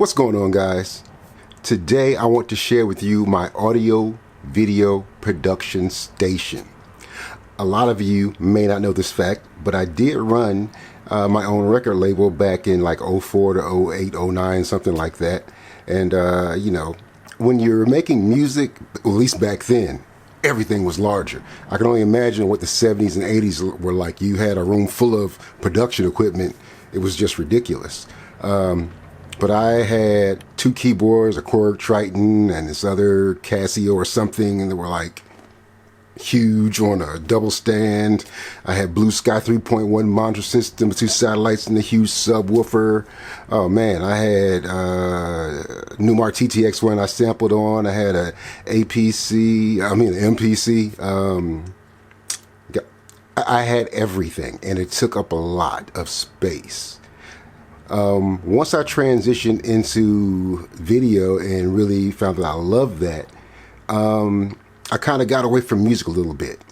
What's going on, guys? Today I want to share with you my audio video production station. A lot of you may not know this fact, but I did run my own record label back in like '04 to '08, '09, something like that. And when you're making music, at least back then, everything was larger. I can only imagine what the 70s and 80s were like. You had a room full of production equipment. It was just ridiculous. But I had two keyboards, a Korg Triton and this other Casio or something, and they were like huge on a double stand. I had Blue Sky 3.1 monitor system with two satellites and a huge subwoofer. Oh man, I had Newmar TTX one I sampled on. I had an MPC. I had everything, and it took up a lot of space. Once I transitioned into video and really found that I loved that, I kind of got away from music a little bit.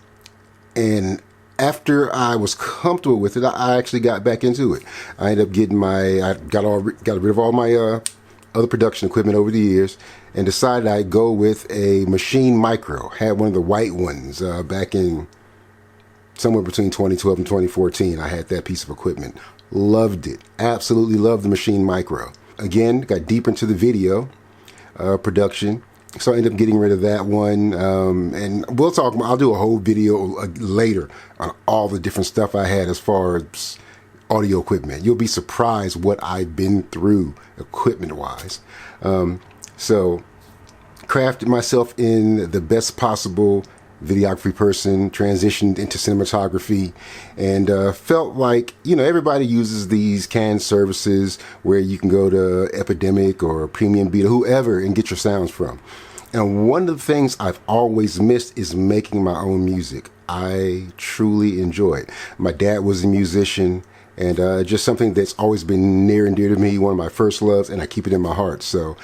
And after I was comfortable with it, I actually got back into it. I ended up got rid of all my other production equipment over the years and decided I'd go with a Maschine Micro. Had one of the white ones back in somewhere between 2012 and 2014. I had that piece of equipment. Loved it. Absolutely loved the Maschine Micro. Again, got deep into the video production. So I ended up getting rid of that one. And I'll do a whole video later on all the different stuff I had as far as audio equipment. You'll be surprised what I've been through equipment-wise. So crafted myself in the best possible videography person, transitioned into cinematography, and felt like, everybody uses these canned services where you can go to Epidemic or Premium Beat or whoever and get your sounds from. And one of the things I've always missed is making my own music. I truly enjoy it. My dad was a musician, and just something that's always been near and dear to me, one of my first loves, and I keep it in my heart. So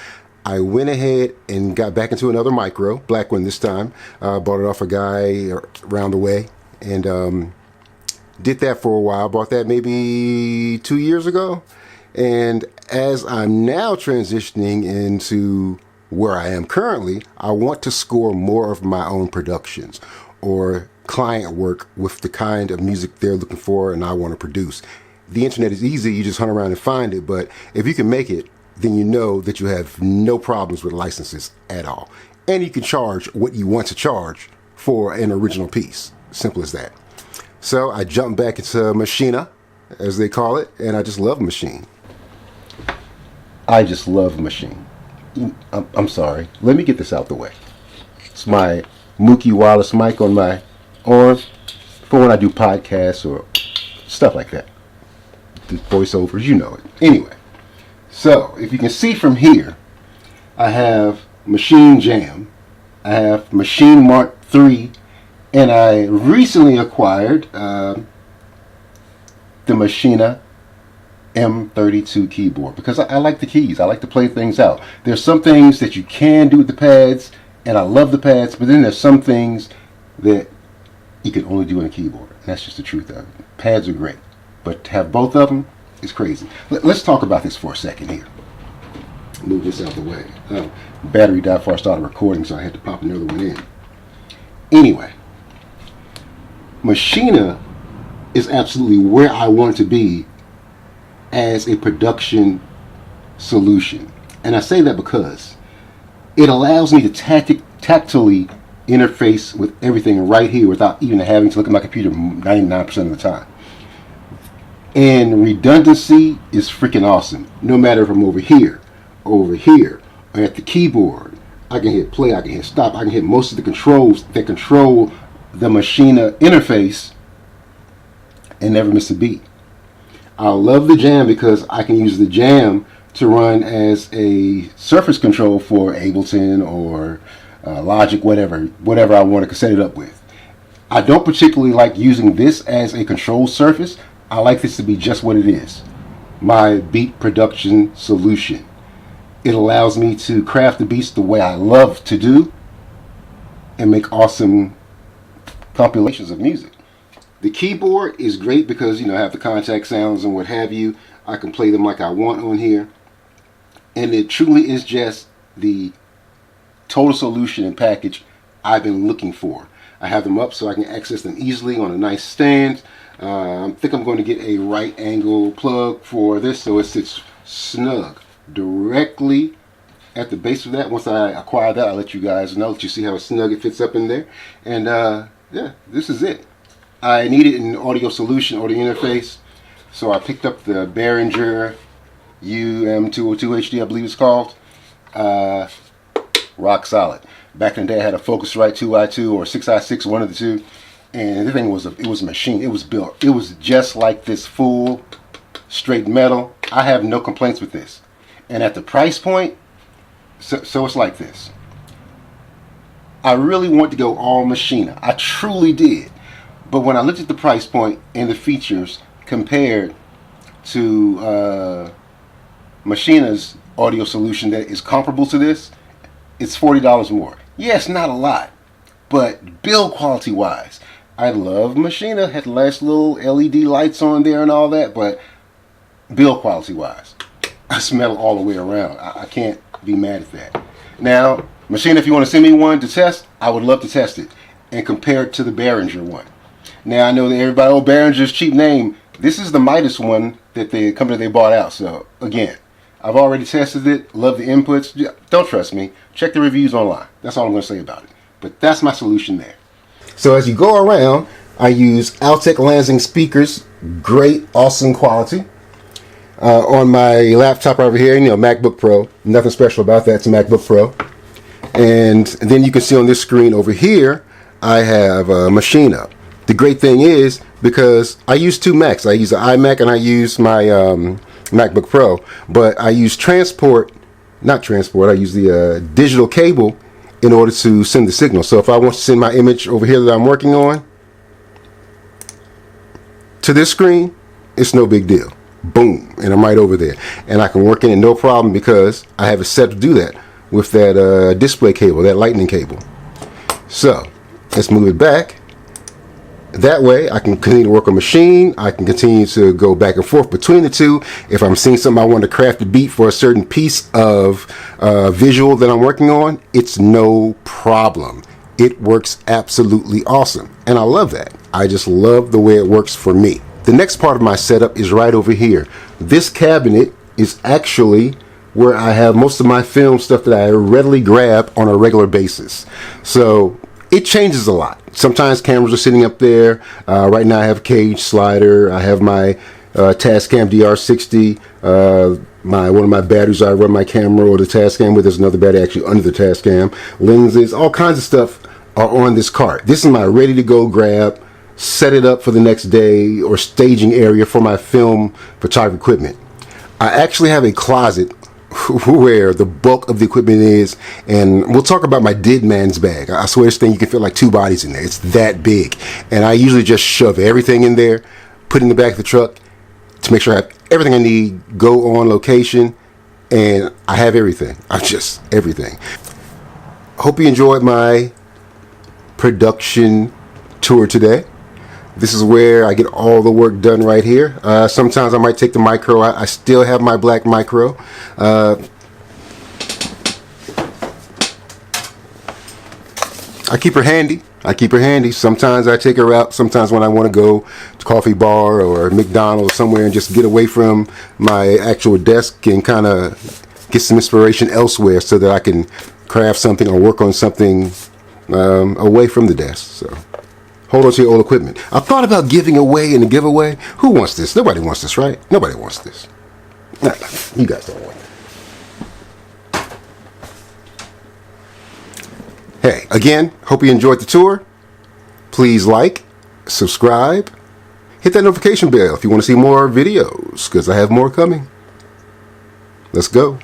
I went ahead and got back into another micro, black one this time. Bought it off a guy around the way, and did that for a while. Bought that maybe 2 years ago. And as I'm now transitioning into where I am currently, I want to score more of my own productions or client work with the kind of music they're looking for and I want to produce. The internet is easy. You just hunt around and find it. But if you can make it, then you know that you have no problems with licenses at all. And you can charge what you want to charge for an original piece. Simple as that. So I jumped back into Maschine, as they call it, and I just love Maschine. I just love Maschine. I'm sorry. Let me get this out the way. It's my Mookie Wallace mic on my arm for when I do podcasts or stuff like that. The voiceovers, you know it. Anyway. So, if you can see from here, I have Maschine Jam, I have Maschine Mark III, and I recently acquired the Maschine M32 keyboard because I like the keys. I like to play things out. There's some things that you can do with the pads, and I love the pads, but then there's some things that you can only do on a keyboard. And that's just the truth of it. Pads are great, but to have both of them, it's crazy. Let's talk about this for a second here. Move this out the way. Battery died before I started recording, so I had to pop another one in. Anyway, Maschine is absolutely where I want to be as a production solution. And I say that because it allows me to tactily interface with everything right here without even having to look at my computer 99% of the time. And redundancy is freaking awesome. No matter if I'm over here, or at the keyboard, I can hit play, I can hit stop, I can hit most of the controls that control the Maschine interface and never miss a beat. I love the Jam because I can use the Jam to run as a surface control for Ableton or Logic, whatever I want to set it up with. I don't particularly like using this as a control surface. I like this to be just what it is, my beat production solution. It allows me to craft the beats the way I love to do and make awesome compilations of music. The keyboard is great because, I have the contact sounds and what have you. I can play them like I want on here. And it truly is just the total solution and package I've been looking for. I have them up so I can access them easily on a nice stand. I think I'm going to get a right angle plug for this so it sits snug directly at the base of that. Once I acquire that, I'll let you guys know, let you see how snug it fits up in there. And yeah, this is it. I needed an audio solution, audio interface, so I picked up the Behringer UM202 HD, I believe it's called. Rock solid. Back in the day, I had a Focusrite 2i2 or 6i6, one of the two, and the thing was it was a machine. It was built. It was just like this, full straight metal. I have no complaints with this. And at the price point, so it's like this. I really want to go all Maschine. I truly did. But when I looked at the price point and the features compared to Maschine's audio solution that is comparable to this, it's $40 more. Yes, not a lot, but build quality wise, I love Maschine. Had the last little LED lights on there and all that, but build quality wise, I smell all the way around. I can't be mad at that. Now, Maschine, if you want to send me one to test, I would love to test it and compare it to the Behringer one. Now, I know that everybody, oh, Behringer's cheap name. This is the Midas one that the company they bought out. So, again, I've already tested it. Love the inputs. Don't trust me. Check the reviews online. That's all I'm going to say about it. But that's my solution there. So as you go around, I use Altec Lansing speakers. Great, awesome quality. On my laptop over here, MacBook Pro. Nothing special about that. It's a MacBook Pro. And then you can see on this screen over here, I have a Maschine up. The great thing is, because I use two Macs. I use the iMac and I use my MacBook Pro. But I use I use the digital cable in order to send the signal. So if I want to send my image over here that I'm working on to this screen, it's no big deal. Boom, and I'm right over there. And I can work in it no problem because I have it set to do that with that display cable, that lightning cable. So let's move it back. That way I can continue to work on Maschine. I can continue to go back and forth between the two. If I'm seeing something I want to craft a beat for a certain piece of visual that I'm working on, it's no problem. It works absolutely awesome. And I love that. I just love the way it works for me. The next part of my setup is right over here. This cabinet is actually where I have most of my film stuff that I readily grab on a regular basis. So it changes a lot. Sometimes cameras are sitting up there. Right now I have a cage slider. I have my Tascam DR60. One of my batteries I run my camera or the Tascam with. There's another battery actually under the Tascam. Lenses, all kinds of stuff are on this cart. This is my ready to go grab, set it up for the next day or staging area for my film photography equipment. I actually have a closet where the bulk of the equipment is, and we'll talk about my dead man's bag. I swear this thing, you can fit like two bodies in there. It's that big, and I usually just shove everything in there, put it in the back of the truck to make sure I have everything I need, go on location, and I have everything. Everything. Hope you enjoyed my production tour today. This is where I get all the work done right here. Sometimes I might take the micro out. I still have my black micro. I keep her handy. Sometimes I take her out. Sometimes when I want to go to coffee bar or McDonald's somewhere and just get away from my actual desk and kind of get some inspiration elsewhere so that I can craft something or work on something away from the desk. So hold on to your old equipment. I thought about giving away in the giveaway. Who wants this? Nobody wants this, right? Nobody wants this. Nah, you guys don't want it. Hey, again, hope you enjoyed the tour. Please like, subscribe, hit that notification bell if you want to see more videos, because I have more coming. Let's go.